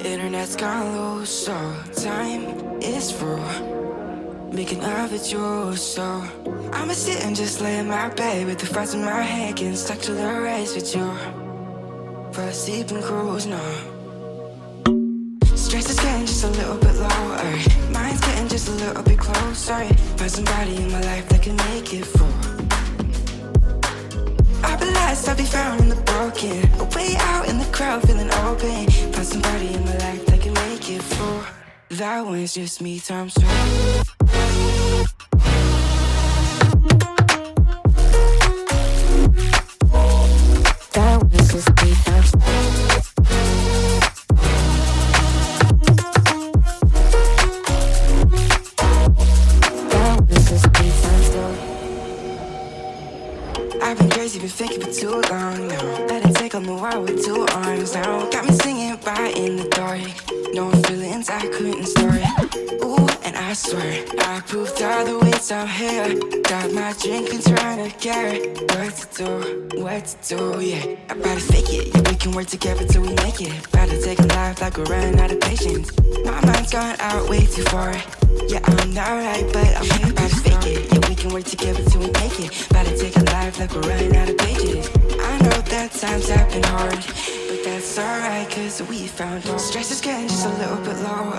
Internet's gone low, so time is through. Making love at you, so I'ma sit and just lay in my bed with the thoughts in my head, getting stuck to the race with you. For a sleeping cruise, no. Stress is getting just a little bit lower. Mine's getting just a little bit closer. Find somebody in my life that can make it through. I'll be lost, I'll be found in the broken. Way out in the crowd, feeling open. Find somebody in my life that can make it through. That one's just me times two. That was just me times two. That was just me times two. I've been crazy, been thinking for too long now. Let it take on the world with two arms now. Got me singing by in the dark. No feelings I couldn't store. Ooh, and I swear I proved all the ways I'm here. Got my drink and trying to get what to do, yeah. I better fake it, yeah, we can work together till we make it. Better take a life like we're running out of patience. My mind's gone out way too far. Yeah, I'm not right, but I'm here. Better fake it, yeah, we can work together till we make it. Better take a life like we're running out of pages. I know that times have been hard, but that's alright, cause we found hope. Stress is getting just a little bit lower.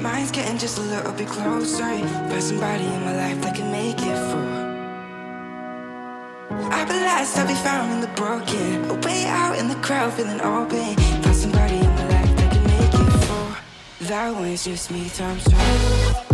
Mine's getting just a little bit closer. Find somebody in my life that can make it through. I'll be lost, I'll be found in the broken. Way out in the crowd, feeling open. Find somebody in my life that can make it through. That one's just me times two.